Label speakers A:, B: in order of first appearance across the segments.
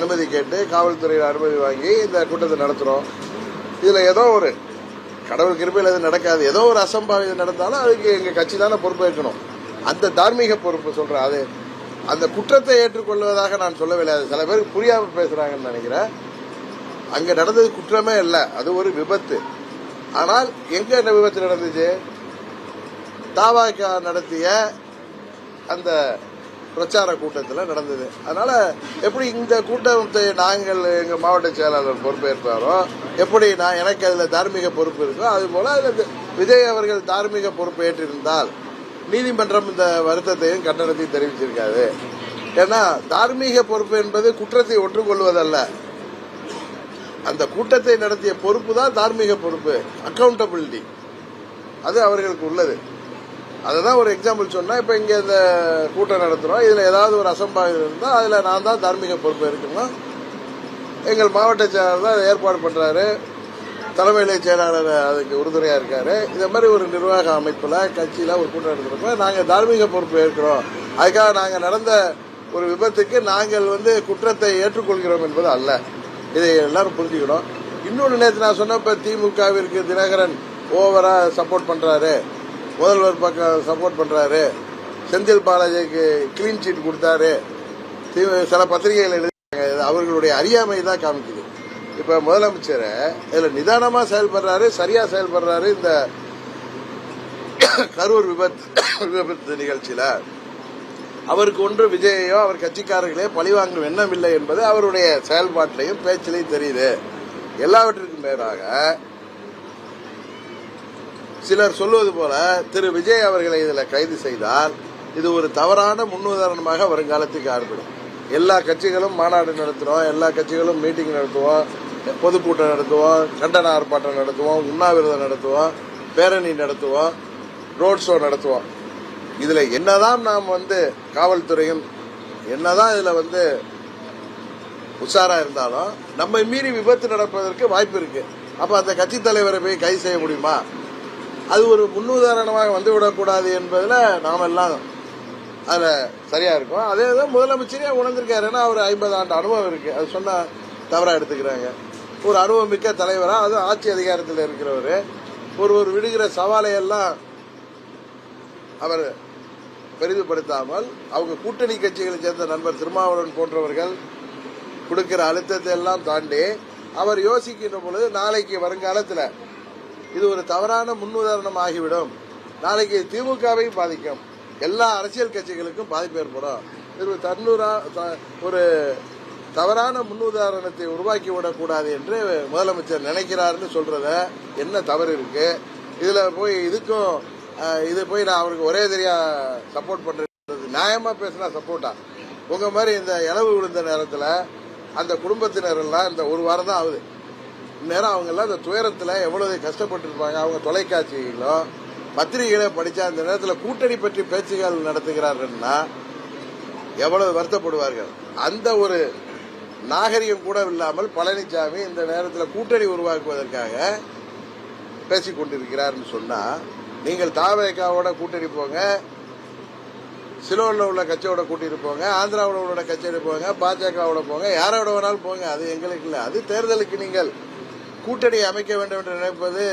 A: அனுமதி கேட்டு காவல்துறையில் அனுமதி வாங்கி இந்த கூட்டத்தை நடத்துறோம். இதுல ஏதோ ஒரு கடவுள் கிருபையில் எது நடக்காது, ஏதோ ஒரு அசம்பாவிதம் நடந்தாலும் அதுக்கு எங்க கட்சி தானே பொறுப்பேற்கணும். அந்த தார்மீக பொறுப்பு சொல்றேன். அது அந்த குற்றத்தை ஏற்றுக்கொள்வதாக நான் சொல்லவில்லை. அது சில பேருக்கு புரியாம பேசுறாங்கன்னு நினைக்கிறேன். அங்க நடந்தது குற்றமே இல்லை, அது ஒரு விபத்து. ஆனால் எங்க என்ன விபத்து நடந்துச்சு? தவாக நடத்திய அந்த பிரச்சார கூட்டத்தில் நடந்தது. அதனால எப்படி இந்த கூட்டத்தை நாங்கள் எங்க மாவட்ட செயலாளர் பொறுப்பேற்பாரோ, எப்படி நான் எனக்கு அதுல தார்மீக பொறுப்பு இருக்கோ, அது போல அதுல விஜய் அவர்கள் தார்மீக பொறுப்பு ஏற்றிருந்தால் நீதிமன்றம் இந்த வருத்தத்தையும் கண்டனத்தையும் தெரிவிச்சிருக்காது. ஏன்னா தார்மீக பொறுப்பு என்பது குற்றத்தை ஒற்றுக்கொள்வதல்ல, அந்த கூட்டத்தை நடத்திய பொறுப்பு தான் தார்மீக பொறுப்பு, அக்கௌண்டபிலிட்டி, அது அவர்களுக்கு உள்ளது. அதுதான் ஒரு எக்ஸாம்பிள் சொன்னா, இப்ப இங்க இந்த கூட்டம் நடத்துறோம், இதுல ஏதாவது ஒரு அசம்பாவிதம் இருந்தா அதுல நான் தான் தார்மீக பொறுப்பு இருக்கணும். எங்கள் மாவட்ட செயலாளர் தான் ஏற்பாடு பண்றாரு, தலைமையிலே செயலாளர் அதுக்கு உறுதுணையா இருக்காரு. இந்த மாதிரி ஒரு நிர்வாக அமைப்புல கட்சியில ஒரு கூட்டம் நடத்துறப்ப நாங்க தார்மீக பொறுப்பு ஏற்கிறோம். அதுக்காக நாங்க நடந்த ஒரு விபத்துக்கு நாங்கள் குற்றத்தை ஏற்றுக்கொள்கிறோம் என்பது அல்ல. இதை எல்லாரும் புரிஞ்சுக்கணும். இன்னொன்று, நேற்று நான் சொன்னப்ப திமுகவிற்கு தினகரன் ஓவரா சப்போர்ட் பண்றாரு, முதல்வர் பக்கம் சப்போர்ட் பண்றாரு, செந்தில் பாலாஜிக்கு கிளீன் சீட் கொடுத்தாரு, சில பத்திரிகைகள் எழுதினாங்க. அவர்களுடைய அறியாமை தான் காமிக்குது. இப்ப முதலமைச்சர் இதுல நிதானமா செயல்படுறாரு, சரியா செயல்படுறாரு. இந்த கரூர் விபத்து நிகழ்ச்சியில அவருக்கு ஒன்று விஜயோ அவர் கட்சிக்காரர்களே பழிவாங்கும் எண்ணம் இல்லை என்பது அவருடைய செயல்பாட்டிலையும் பேச்சிலையும் தெரியுது. எல்லாவற்றிற்கும் மேலாக சிலர் சொல்வது போல திரு விஜய் அவர்களை இதில் கைது செய்தால் இது ஒரு தவறான முன்னுதாரணமாக வருங்காலத்துக்கு ஆரம்பிடும். எல்லா கட்சிகளும் மாநாடு நடத்துறோம், எல்லா கட்சிகளும் மீட்டிங் நடத்துவோம், பொதுக்கூட்டம் நடத்துவோம், கண்டன ஆர்ப்பாட்டம் நடத்துவோம், உண்ணாவிரதம் நடத்துவோம், பேரணி நடத்துவோம், ரோட் ஷோ நடத்துவோம். இதுல என்னதான் நாம் காவல்துறையும் என்னதான் இதுல உஷாரா இருந்தாலும் நம்மை மீறி விபத்து நடப்பதற்கு வாய்ப்பு இருக்கு. அப்ப அந்த கட்சி தலைவரை போய் கைது செய்ய முடியுமா? அது ஒரு முன்னுதாரணமாக வந்துவிடக்கூடாது என்பதுல நாம எல்லாம் அதுல சரியா இருக்கும். அதே தான் முதலமைச்சரே உணர்ந்திருக்காரு. ஏன்னா அவர் 50 ஆண்டு அனுபவம் இருக்கு. அது சொன்னா தவறா எடுத்துக்கிறாங்க. ஒரு அனுபவம் மிக்க தலைவரா, அது ஆட்சி அதிகாரத்தில் இருக்கிறவரு, ஒரு விடுகிற சவாலை எல்லாம் அவர் பெரிதுபடுத்தாமல் அவங்க கூட்டணி கட்சிகளை சேர்ந்த நண்பர் திருமாவளவன் போன்றவர்கள் கொடுக்கிற அழுத்தத்தை எல்லாம் தாண்டி அவர் யோசிக்கின்ற பொழுது நாளைக்கு வருங்காலத்தில் இது ஒரு தவறான முன்னுதாரணம் ஆகிவிடும், நாளைக்கு திமுகவை பாதிக்கும், எல்லா அரசியல் கட்சிகளுக்கும் பாதிப்பு ஏற்படும், இது ஒரு தவறான முன்னுதாரணத்தை உருவாக்கி விடக்கூடாது என்று முதலமைச்சர் நினைக்கிறாருன்னு சொல்றத என்ன தவறு இருக்கு? இதுல போய் இது போய் நான் அவருக்கு ஒரே தெரியா சப்போர்ட் பண்றது நியாயமா பேசினா சப்போர்ட்டா? உங்க மாதிரி இந்த இளவு விழுந்த நேரத்துல அந்த குடும்பத்தினர் எல்லாம் இந்த ஒரு வாரம் தான் ஆகுது, இந்நேரம் அவங்க எல்லாம் இந்த துயரத்துல எவ்வளவு கஷ்டப்பட்டு இருப்பாங்க. அவங்க தொலைக்காட்சிகளும் பத்திரிகைகள படிச்சா அந்த நேரத்தில் கூட்டணி பற்றி பேச்சுகள் நடத்துகிறார்கள்னா எவ்வளவு வருத்தப்படுவார்கள். அந்த ஒரு நாகரிகம் கூட இல்லாமல் பழனிசாமி இந்த நேரத்தில் கூட்டணி உருவாக்குவதற்காக பேசிக் கொண்டிருக்கிறார் சொன்னா, நீங்கள் தாவேகாவோட கூட்டணி போங்க, சிலோன்ல உள்ள கட்சியோட கூட்டிட்டு போங்க, ஆந்திராவோட உள்ள கட்சியோட போங்க, பாஜகவோட போங்க, யாரோட வேணாலும் போங்க, அது எங்களுக்கு இல்லை. அது தேர்தலுக்கு நீங்கள் கூட்டணி அமைக்க வேண்டும் என்று நினைப்பது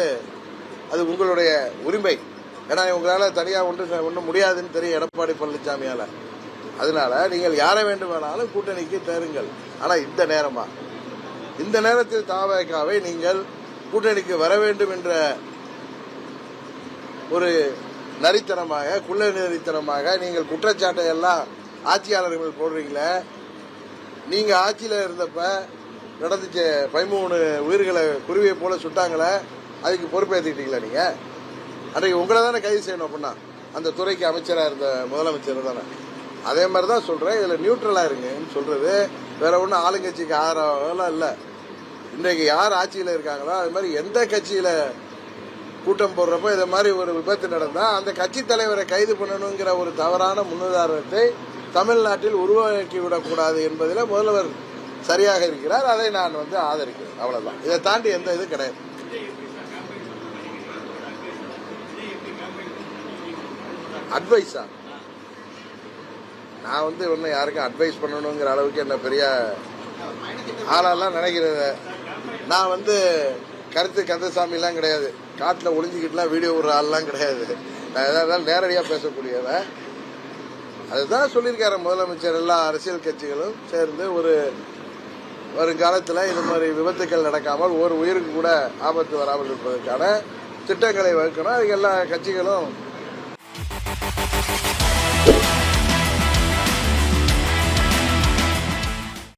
A: அது உங்களுடைய உரிமை. ஏன்னா உங்களால தனியா ஒன்றும் முடியாதுன்னு தெரியும் எடப்பாடி பழனிசாமியால. அதனால நீங்கள் யாரை வேண்டுமானாலும் கூட்டணிக்கு தேருங்கள். ஆனா இந்த நேரத்தில் தாவேகாவை நீங்கள் கூட்டணிக்கு வர வேண்டும் என்ற ஒரு நரித்தனமாக, குள்ள நரித்தனமாக நீங்கள் குற்றச்சாட்டை எல்லாம் ஆட்சியாளர்கள் போடுறீங்களே. நீங்க ஆட்சியில இருந்தப்ப நடந்துச்சு 13 உயிர்களை குருவியை போல சுட்டாங்களே, அதுக்கு பொறுப்பேற்றுக்கிட்டீங்களா நீங்க? அன்றைக்கு உங்களை தானே கைது செய்யணும். அப்படின்னா அந்த துறைக்கு அமைச்சரா இருந்த முதலமைச்சர் தானே. அதே மாதிரிதான் சொல்றேன், இதுல நியூட்ரலா இருங்கன்னு சொல்றது வேற ஒன்னும் ஆளுங்கட்சிக்கு ஆதரவெல்லாம் இல்ல. இன்றைக்கு யார் ஆட்சியில இருக்காங்களோ அது மாதிரி எந்த கட்சியில கூட்டம் போடுறப்ப இதை மாதிரி ஒரு விபத்து நடந்தா அந்த கட்சி தலைவரை கைது பண்ணணுங்கிற ஒரு தவறான முன்னுதாரணத்தை தமிழ்நாட்டில் உருவாக்கிவிடக்கூடாது என்பதில் முதல்வர் சரியாக இருக்கிறார். அதை நான் ஆதரிக்கிறேன். அவ்வளவுதான். இதை தாண்டி எந்த இது கிடையாது. அட்வைஸா? நான் ஒன்னும் யாருக்கும் அட்வைஸ் பண்ணணுங்கிற அளவுக்கு என்ன பெரிய ஆளாலாம் நினைக்கிறது. நான் வந்து கந்தசாமிலாம் கிடையாது, காட்டில் ஒளிஞ்சிக்கிட்டுலாம் வீடியோ விடுற ஆள்லாம் கிடையாது. நான் எதாவது நேரடியாக பேசக்கூடியவன். அதுதான் சொல்லியிருக்காரு முதலமைச்சர். எல்லா அரசியல் கட்சிகளும் சேர்ந்து ஒரு வருங்காலத்தில் இது மாதிரி விபத்துக்கள் நடக்காமல் ஒரு உயிருக்கு கூட ஆபத்து வராமல் இருப்பதற்கான திட்டங்களை வகுக்கணும். அதுக்கு எல்லா கட்சிகளும்